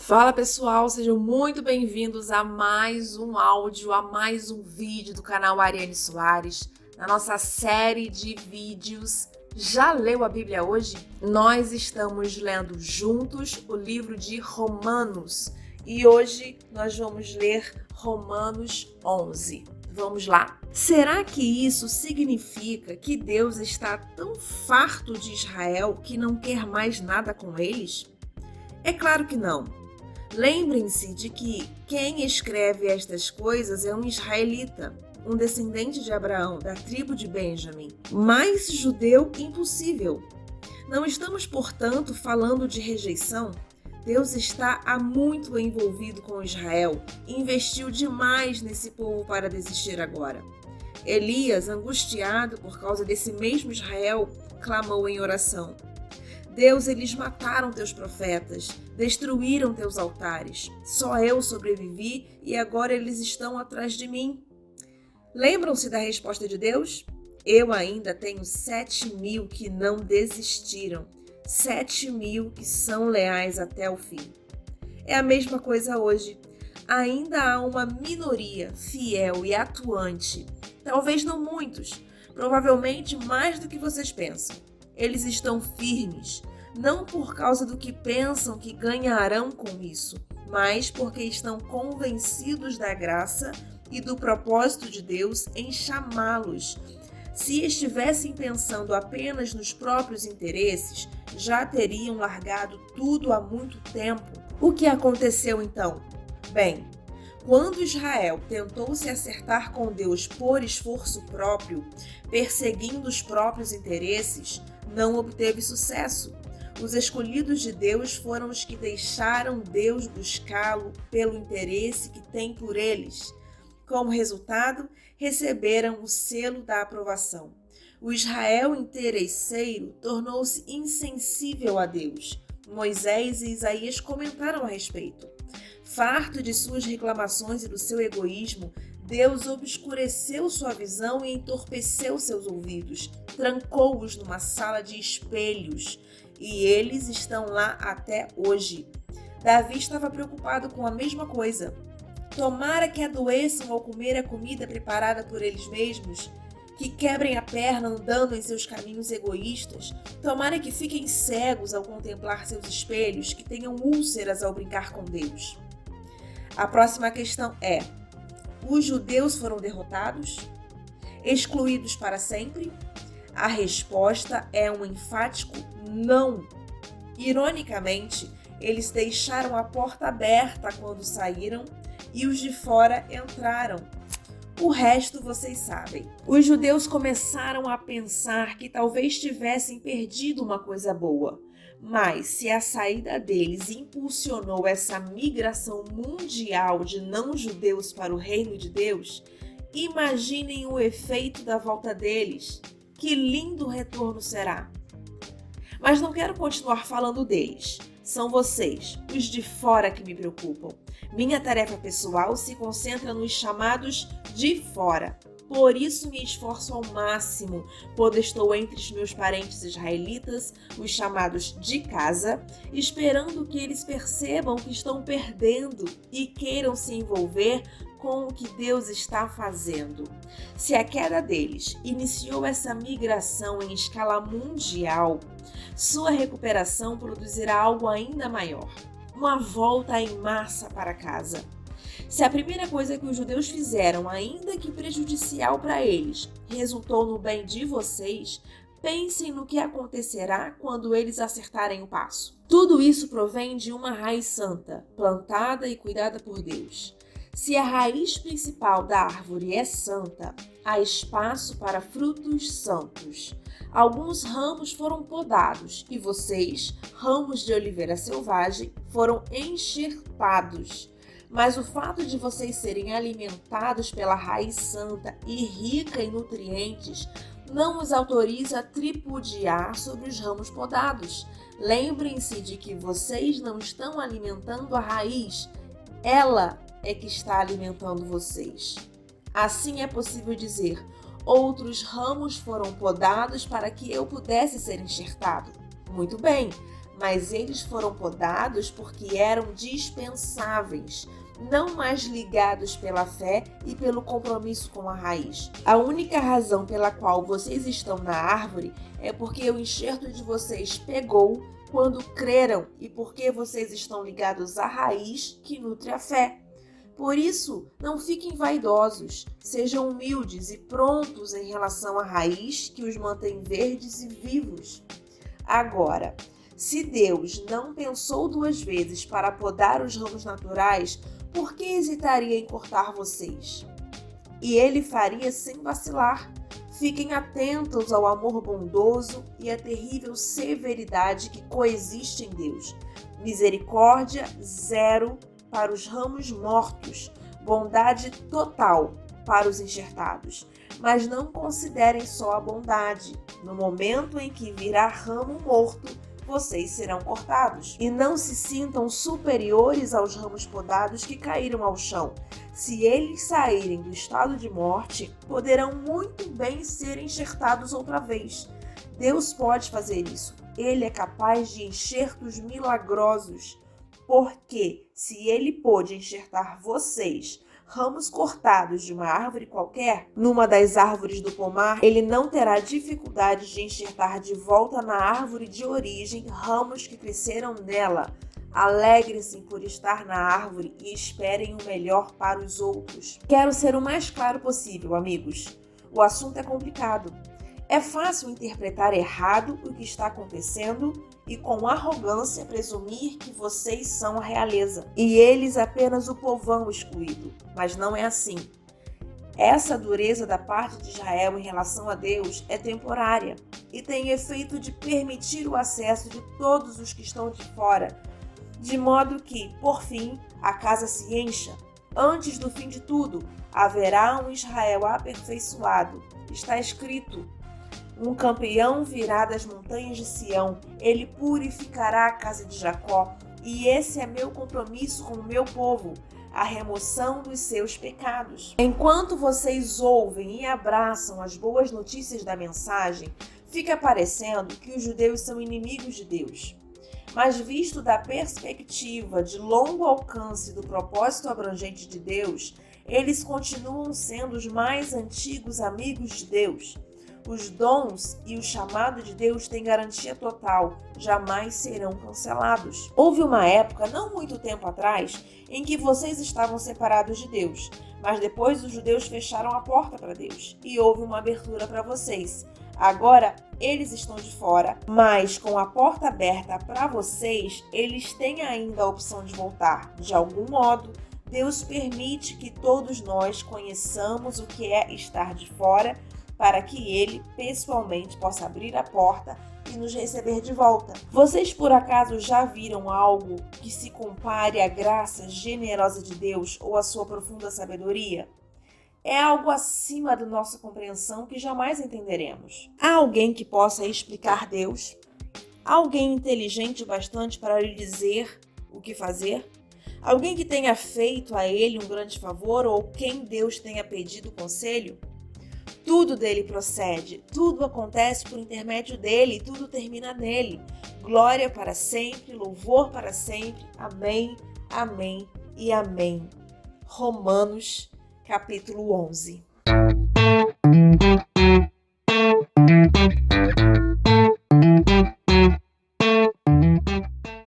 Fala pessoal, sejam muito bem-vindos a mais um áudio, a mais um vídeo do canal Ariane Soares, na nossa série de vídeos. Já leu a Bíblia hoje? Nós estamos lendo juntos o livro de Romanos e hoje nós vamos ler Romanos 11. Vamos lá? Será que isso significa que Deus está tão farto de Israel que não quer mais nada com eles? É claro que não. Lembrem-se de que quem escreve estas coisas é um israelita, um descendente de Abraão, da tribo de Benjamim. Mais judeu impossível. Não estamos, portanto, falando de rejeição. Deus está há muito envolvido com Israel e investiu demais nesse povo para desistir agora. Elias, angustiado por causa desse mesmo Israel, clamou em oração: Deus, eles mataram teus profetas, destruíram teus altares. Só eu sobrevivi e agora eles estão atrás de mim. Lembram-se da resposta de Deus? Eu ainda tenho 7.000 que não desistiram, 7.000 que são leais até o fim. É a mesma coisa hoje. Ainda há uma minoria fiel e atuante, talvez não muitos, provavelmente mais do que vocês pensam. Eles estão firmes, não por causa do que pensam que ganharão com isso, mas porque estão convencidos da graça e do propósito de Deus em chamá-los. Se estivessem pensando apenas nos próprios interesses, já teriam largado tudo há muito tempo. O que aconteceu então? Bem, quando Israel tentou se acertar com Deus por esforço próprio, perseguindo os próprios interesses, não obteve sucesso. Os escolhidos de Deus foram os que deixaram Deus buscá-lo pelo interesse que tem por eles. Como resultado, receberam o selo da aprovação. O Israel interesseiro tornou-se insensível a Deus. Moisés e Isaías comentaram a respeito. Farto de suas reclamações e do seu egoísmo, Deus obscureceu sua visão e entorpeceu seus ouvidos, trancou-os numa sala de espelhos, e eles estão lá até hoje. Davi estava preocupado com a mesma coisa. Tomara que adoeçam ao comer a comida preparada por eles mesmos, que quebrem a perna andando em seus caminhos egoístas. Tomara que fiquem cegos ao contemplar seus espelhos, que tenham úlceras ao brincar com Deus. A próxima questão é: os judeus foram derrotados? Excluídos para sempre? A resposta é um enfático não. Ironicamente, eles deixaram a porta aberta quando saíram e os de fora entraram. O resto vocês sabem. Os judeus começaram a pensar que talvez tivessem perdido uma coisa boa. Mas se a saída deles impulsionou essa migração mundial de não-judeus para o reino de Deus, imaginem o efeito da volta deles. Que lindo retorno será! Mas não quero continuar falando deles. São vocês, os de fora, que me preocupam. Minha tarefa pessoal se concentra nos chamados de fora. Por isso me esforço ao máximo, quando estou entre os meus parentes israelitas, os chamados de casa, esperando que eles percebam que estão perdendo e queiram se envolver com o que Deus está fazendo. Se a queda deles iniciou essa migração em escala mundial, sua recuperação produzirá algo ainda maior, uma volta em massa para casa. Se a primeira coisa que os judeus fizeram, ainda que prejudicial para eles, resultou no bem de vocês, pensem no que acontecerá quando eles acertarem o passo. Tudo isso provém de uma raiz santa, plantada e cuidada por Deus. Se a raiz principal da árvore é santa, há espaço para frutos santos. Alguns ramos foram podados e vocês, ramos de oliveira selvagem, foram enxertados. Mas o fato de vocês serem alimentados pela raiz santa e rica em nutrientes não os autoriza a tripudiar sobre os ramos podados. Lembrem-se de que vocês não estão alimentando a raiz, ela é que está alimentando vocês. Assim é possível dizer: outros ramos foram podados para que eu pudesse ser enxertado. Muito bem, mas eles foram podados porque eram dispensáveis, não mais ligados pela fé e pelo compromisso com a raiz. A única razão pela qual vocês estão na árvore é porque o enxerto de vocês pegou quando creram e porque vocês estão ligados à raiz que nutre a fé. Por isso, não fiquem vaidosos, sejam humildes e prontos em relação à raiz que os mantém verdes e vivos. Agora, se Deus não pensou 2 vezes para podar os ramos naturais, por que hesitaria em cortar vocês? E ele faria sem vacilar. Fiquem atentos ao amor bondoso e à terrível severidade que coexiste em Deus. Misericórdia zero para os ramos mortos, bondade total para os enxertados. Mas não considerem só a bondade. No momento em que virá ramo morto, vocês serão cortados. E não se sintam superiores aos ramos podados que caíram ao chão. Se eles saírem do estado de morte, poderão muito bem ser enxertados outra vez. Deus pode fazer isso. Ele é capaz de enxertos milagrosos. Porque, se ele pôde enxertar vocês, ramos cortados de uma árvore qualquer, numa das árvores do pomar, ele não terá dificuldade de enxertar de volta na árvore de origem ramos que cresceram nela. Alegrem-se por estar na árvore e esperem o melhor para os outros. Quero ser o mais claro possível, amigos. O assunto é complicado. É fácil interpretar errado o que está acontecendo e com arrogância presumir que vocês são a realeza e eles apenas o povão excluído, mas não é assim. Essa dureza da parte de Israel em relação a Deus é temporária e tem efeito de permitir o acesso de todos os que estão de fora, de modo que, por fim, a casa se encha. Antes do fim de tudo, haverá um Israel aperfeiçoado. Está escrito: um campeão virá das montanhas de Sião, ele purificará a casa de Jacó, e esse é meu compromisso com o meu povo, a remoção dos seus pecados. Enquanto vocês ouvem e abraçam as boas notícias da mensagem, fica parecendo que os judeus são inimigos de Deus. Mas visto da perspectiva de longo alcance do propósito abrangente de Deus, eles continuam sendo os mais antigos amigos de Deus. Os dons e o chamado de Deus têm garantia total, jamais serão cancelados. Houve uma época, não muito tempo atrás, em que vocês estavam separados de Deus, mas depois os judeus fecharam a porta para Deus e houve uma abertura para vocês. Agora, eles estão de fora, mas com a porta aberta para vocês, eles têm ainda a opção de voltar. De algum modo, Deus permite que todos nós conheçamos o que é estar de fora, para que ele, pessoalmente, possa abrir a porta e nos receber de volta. Vocês, por acaso, já viram algo que se compare à graça generosa de Deus ou à sua profunda sabedoria? É algo acima da nossa compreensão que jamais entenderemos. Há alguém que possa explicar Deus? Há alguém inteligente bastante para lhe dizer o que fazer? Alguém que tenha feito a ele um grande favor ou quem Deus tenha pedido conselho? Tudo dele procede, tudo acontece por intermédio dele e tudo termina nele. Glória para sempre, louvor para sempre. Amém, amém e amém. Romanos, capítulo 11.